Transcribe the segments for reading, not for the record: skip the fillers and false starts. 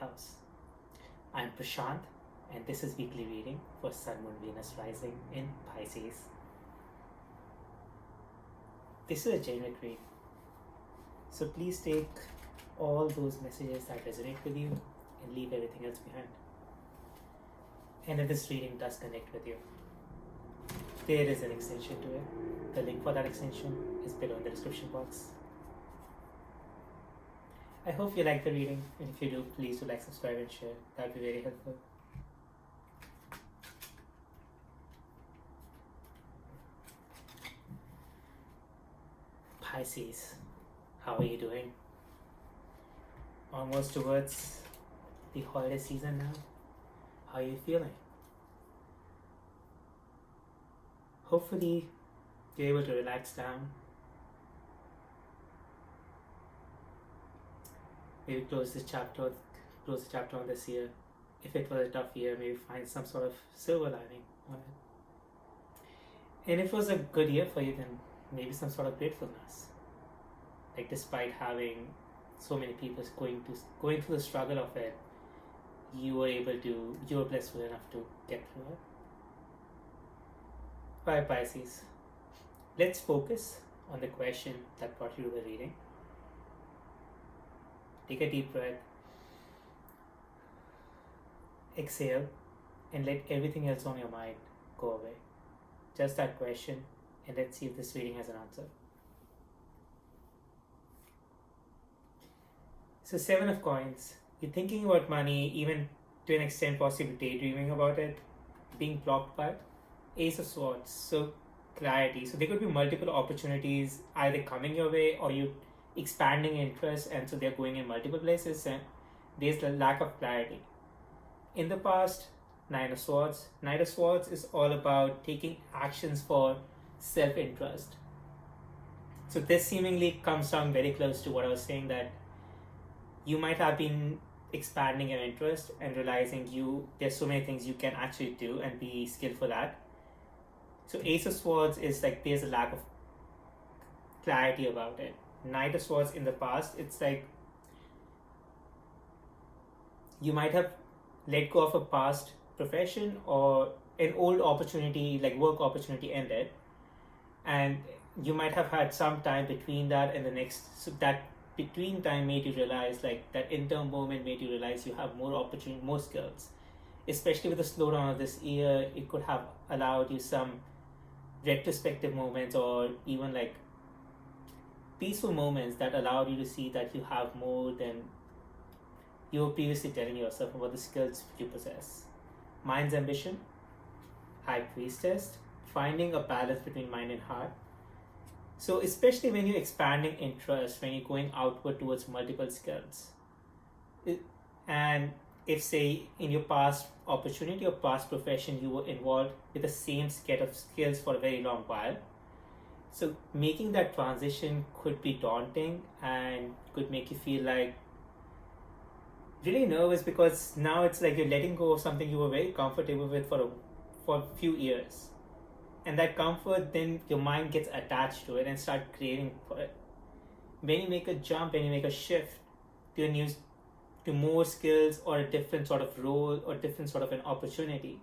Lighthouse. I'm Prashant, and this is weekly reading for Sun, Moon, Venus rising in Pisces. This is a generic read, so please take all those messages that resonate with you and leave everything else behind. And if this reading does connect with you, there is an extension to it. The link for that extension is below in the description box. I hope you like the reading, and if you do, please do like, subscribe, and share. That would be very helpful. Pisces, how are you doing? Almost towards the holiday season now. How are you feeling? Hopefully, you're able to relax down. Maybe close the chapter on this year. If it was a tough year, maybe find some sort of silver lining on it. And if it was a good year for you, then maybe some sort of gratefulness. Like, despite having so many people going through the struggle of it, you were blessed enough to get through it. Alright, Pisces, let's focus on the question that brought you to the reading. Take a deep breath, exhale, and let everything else on your mind go away. Just that question, and let's see if this reading has an answer. So, 7 of Coins. You're thinking about money, even to an extent possibly daydreaming about it, being blocked by it. Ace of Swords. So, clarity. So there could be multiple opportunities either coming your way or you expanding interest, and so they're going in multiple places, and there's the lack of clarity. In the past, Nine of Swords. Knight of Swords is all about taking actions for self-interest. So this seemingly comes down very close to what I was saying, that you might have been expanding your interest and realizing there's so many things you can actually do and be skillful at. So Ace of Swords is like there's a lack of clarity about it. Knight of Swords in the past, it's like you might have let go of a past profession or an old opportunity, like work opportunity ended, and you might have had some time between that and the next. So that between time made you realize, like that interim moment made you realize you have more opportunity, more skills. Especially with the slowdown of this year, it could have allowed you some retrospective moments or even like peaceful moments that allowed you to see that you have more than you were previously telling yourself about the skills you possess. Mind's Ambition, High Priestess, finding a balance between mind and heart. So especially when you're expanding interest, when you're going outward towards multiple skills, and if say in your past opportunity or past profession you were involved with the same set of skills for a very long while, so making that transition could be daunting and could make you feel like really nervous, because now it's like you're letting go of something you were very comfortable with for a few years. And that comfort, then your mind gets attached to it and start craving for it. When you make a jump and you make a shift to more skills or a different sort of role or different sort of an opportunity,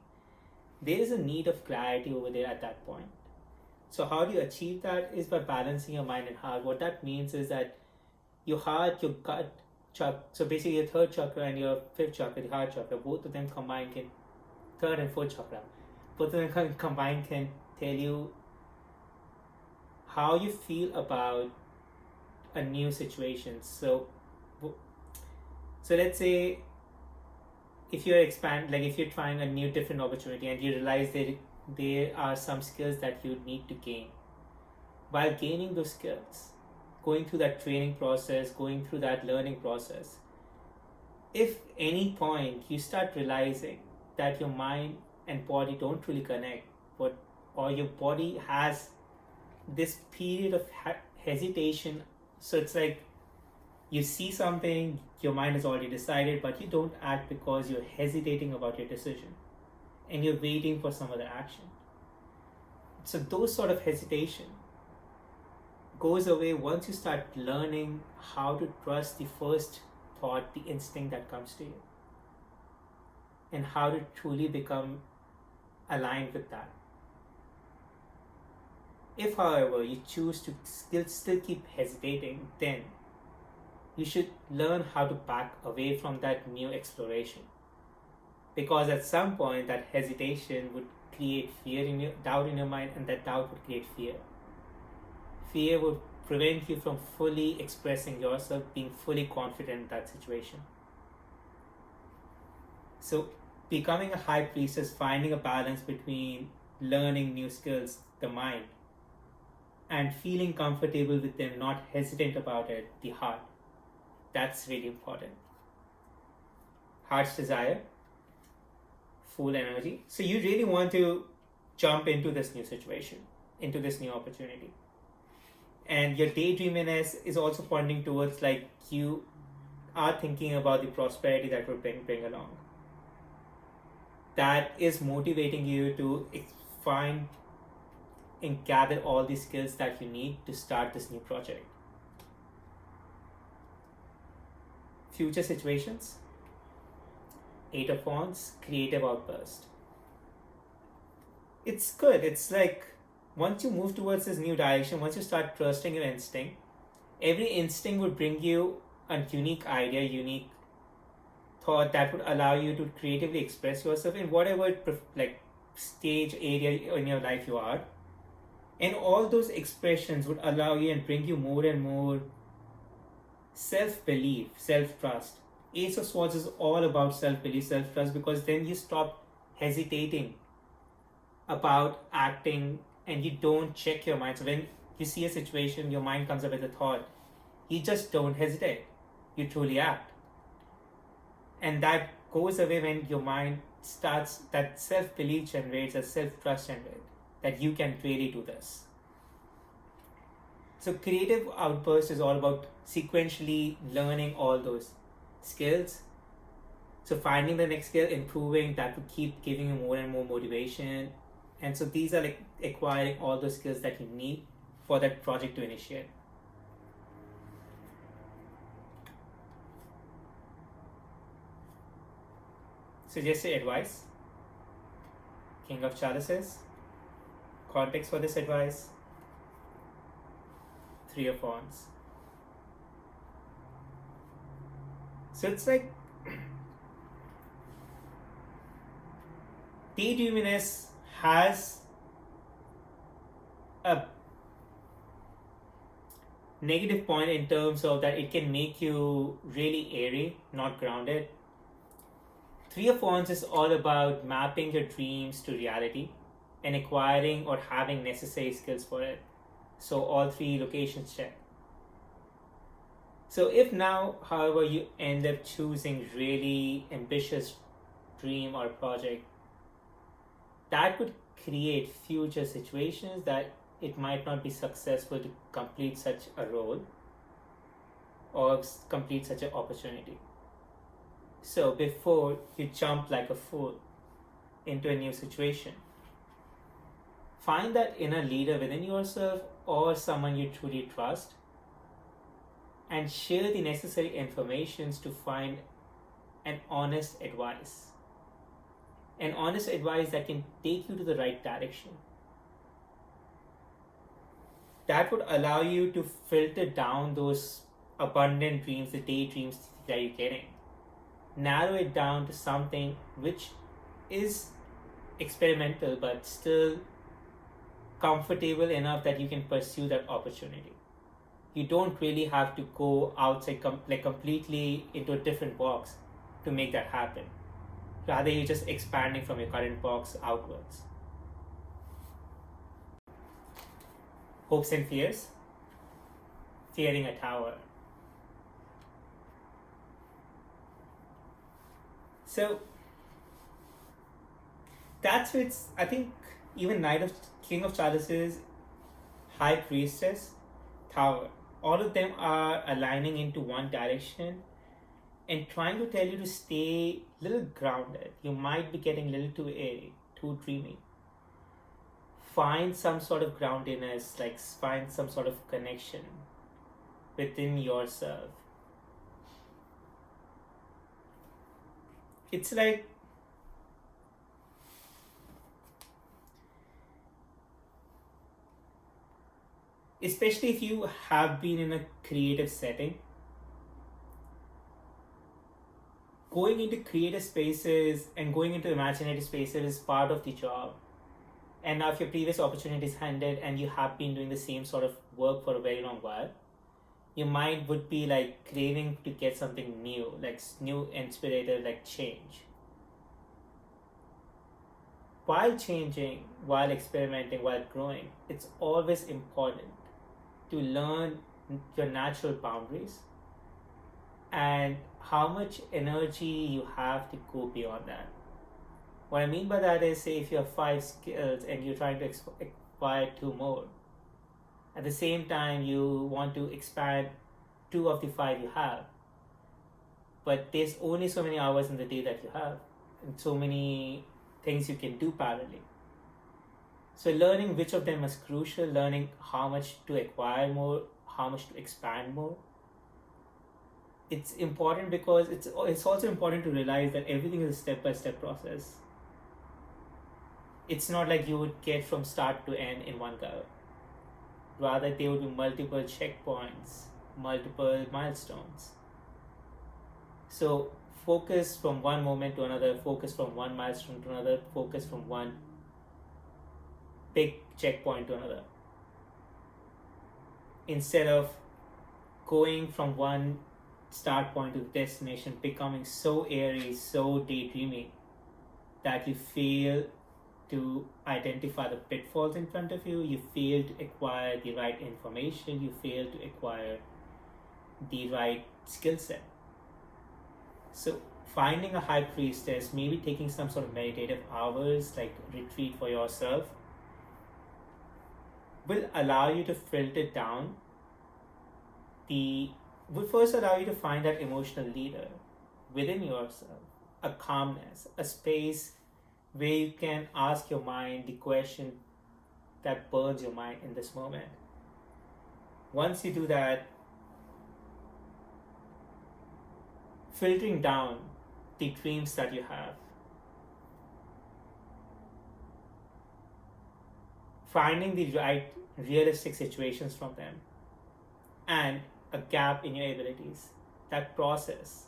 there is a need of clarity over there at that point. So how do you achieve that? Is by balancing your mind and heart. What that means is that your heart, your gut chakra, so basically your third chakra and your fifth chakra, the heart chakra, both of them combined can, third and fourth chakra, both of them combined can tell you how you feel about a new situation. So let's say if you're trying a new different opportunity and you realize that there are some skills that you need to gain. While gaining those skills, going through that training process, going through that learning process, if any point you start realizing that your mind and body don't really connect, or your body has this period of hesitation, so it's like you see something, your mind has already decided, but you don't act because you're hesitating about your decision and you're waiting for some other action. So those sort of hesitation goes away once you start learning how to trust the first thought, the instinct that comes to you, and how to truly become aligned with that. If, however, you choose to still keep hesitating, then you should learn how to back away from that new exploration. Because at some point, that hesitation would create doubt in your mind, and that doubt would create fear. Fear would prevent you from fully expressing yourself, being fully confident in that situation. So, becoming a high priestess, finding a balance between learning new skills, the mind, and feeling comfortable with them, not hesitant about it, the heart. That's really important. Heart's desire, full energy. So you really want to jump into this new situation, into this new opportunity. And your daydreaminess is also pointing towards like you are thinking about the prosperity that will bring along. That is motivating you to find and gather all the skills that you need to start this new project. Future situations, 8 of Wands, creative outburst. It's good. It's like once you move towards this new direction, once you start trusting your instinct, every instinct would bring you a unique idea, unique thought that would allow you to creatively express yourself in whatever like stage area in your life you are. And all those expressions would allow you and bring you more and more self-belief, self-trust. Ace of Swords is all about self-belief, self-trust, because then you stop hesitating about acting and you don't check your mind. So when you see a situation, your mind comes up with a thought, you just don't hesitate. You truly act. And that goes away when your mind starts, that self-belief generates, a self-trust generates, that you can really do this. So creative outburst is all about sequentially learning all those skills. So finding the next skill, improving, that will keep giving you more and more motivation. And so these are like acquiring all those skills that you need for that project to initiate. Suggested advice, King of Chalices. Context for this advice, 3 of Wands. So it's like daydreaminess has a negative point in terms of that it can make you really airy, not grounded. 3 of Wands is all about mapping your dreams to reality and acquiring or having necessary skills for it. So all 3 locations check. So if now, however, you end up choosing really ambitious dream or project, that would create future situations that it might not be successful to complete such a role or complete such an opportunity. So before you jump like a fool into a new situation, find that inner leader within yourself or someone you truly trust and share the necessary information to find an honest advice. An honest advice that can take you to the right direction. That would allow you to filter down those abundant dreams, the daydreams that you're getting. Narrow it down to something which is experimental but still comfortable enough that you can pursue that opportunity. You don't really have to go outside completely into a different box to make that happen. Rather, you're just expanding from your current box outwards. Hopes and fears. Fearing a tower. So that's what it's, I think even King of Chalices, High Priestess, Tower, all of them are aligning into one direction and trying to tell you to stay a little grounded. You might be getting a little too airy, too dreamy. Find some sort of groundedness, like find some sort of connection within yourself. it's like, especially if you have been in a creative setting, going into creative spaces and going into imaginative spaces is part of the job. And now, if your previous opportunity is handed and you have been doing the same sort of work for a very long while, your mind would be like craving to get something new, like new, inspirative, like change. While changing, while experimenting, while growing, it's always important to learn your natural boundaries and how much energy you have to go beyond that. What I mean by that is, say if you have 5 skills and you're trying to acquire 2 more, at the same time you want to expand 2 of the 5 you have, but there's only so many hours in the day that you have and so many things you can do parallelly. So learning which of them is crucial, learning how much to acquire more, how much to expand more, it's important, because it's also important to realize that everything is a step-by-step process. It's not like you would get from start to end in one go. Rather, there would be multiple checkpoints, multiple milestones. So focus from one moment to another, focus from one milestone to another, focus from one big checkpoint to another. Instead of going from one start point to the destination, becoming so airy, so daydreaming that you fail to identify the pitfalls in front of you, you fail to acquire the right information, you fail to acquire the right skill set. So finding a high priestess, maybe taking some sort of meditative hours, like retreat for yourself, will allow you to filter down will first allow you to find that emotional leader within yourself, a calmness, a space where you can ask your mind the question that burns your mind in this moment. Once you do that, filtering down the dreams that you have, finding the right realistic situations from them, and a gap in your abilities. That process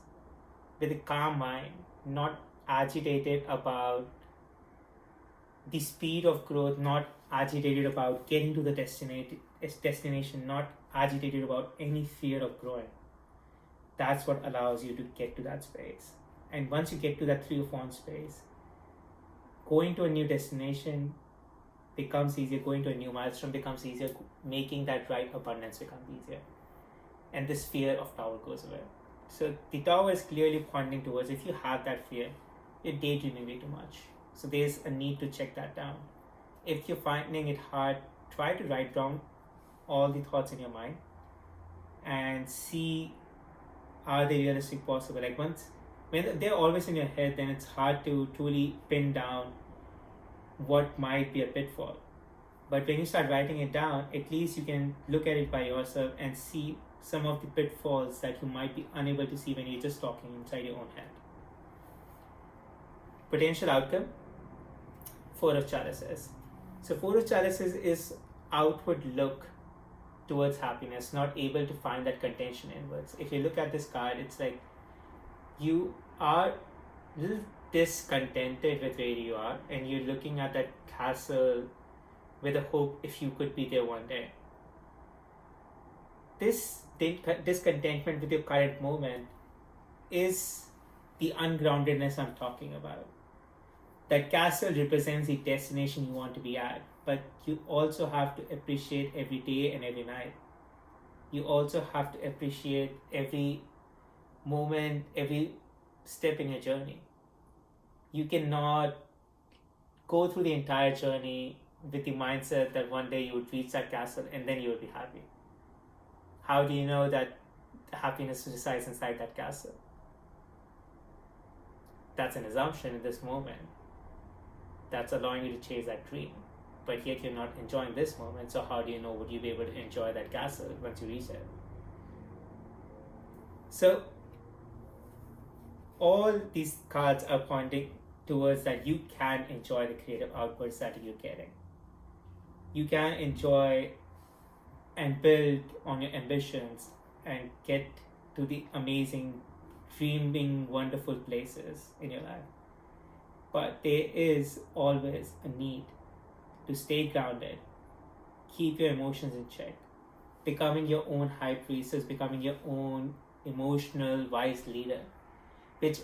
with a calm mind, not agitated about the speed of growth, not agitated about getting to the destination, not agitated about any fear of growing. That's what allows you to get to that space. And once you get to that 3 or 4 space, going to a new destination becomes easier, going to a new milestone becomes easier, making that right abundance becomes easier. And this fear of tower goes away. So the tower is clearly pointing towards, if you have that fear, you're daydreaming way too much. So there's a need to check that down. If you're finding it hard, try to write down all the thoughts in your mind and see, are they realistic, possible? Like when they're always in your head, then it's hard to truly pin down what might be a pitfall. But when you start writing it down, at least you can look at it by yourself and see some of the pitfalls that you might be unable to see when you're just talking inside your own head. Potential outcome, 4 of chalices. So 4 of chalices is outward look towards happiness, not able to find that contention inwards. If you look at this card, it's like you are a little discontented with where you are, and you're looking at that castle with a hope if you could be there one day. This discontentment with your current moment is the ungroundedness I'm talking about. That castle represents the destination you want to be at, but you also have to appreciate every day and every night. You also have to appreciate every moment, every step in your journey. You cannot go through the entire journey with the mindset that one day you would reach that castle and then you will be happy. How do you know that happiness resides inside that castle? That's an assumption in this moment. That's allowing you to chase that dream. But yet you're not enjoying this moment, so how do you know would you be able to enjoy that castle once you reach it? So all these cards are pointing towards that you can enjoy the creative outbursts that you're getting. You can enjoy and build on your ambitions and get to the amazing, dreaming, wonderful places in your life. But there is always a need to stay grounded, keep your emotions in check, becoming your own high priestess, becoming your own emotional wise leader, which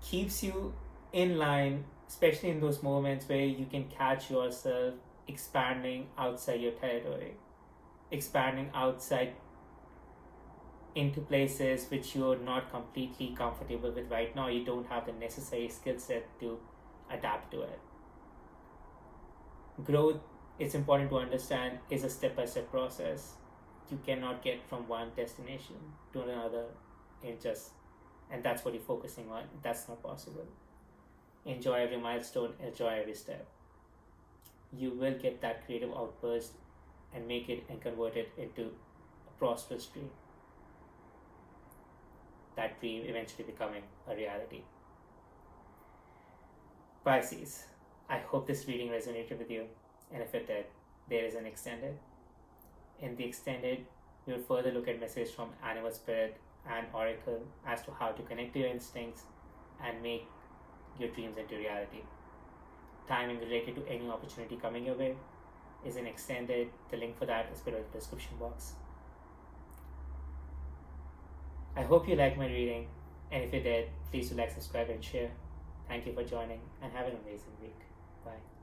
keeps you in line, especially in those moments where you can catch yourself expanding outside your territory, expanding outside into places which you're not completely comfortable with right now. You don't have the necessary skill set to adapt to it. Growth, it's important to understand, is a step-by-step process. You cannot get from one destination to another and that's what you're focusing on. That's not possible. Enjoy every milestone, enjoy every step. You will get that creative outburst and make it and convert it into a prosperous dream. That dream eventually becoming a reality. Pisces, I hope this reading resonated with you, and if it did, there is an extended. In the extended, we will further look at messages from animal spirit and oracle as to how to connect to your instincts and make your dreams into reality. Timing related to any opportunity coming your way is an extended. The link for that is below in the description box. I hope you liked my reading, and if you did, please do like, subscribe, and share. Thank you for joining, and have an amazing week. Bye.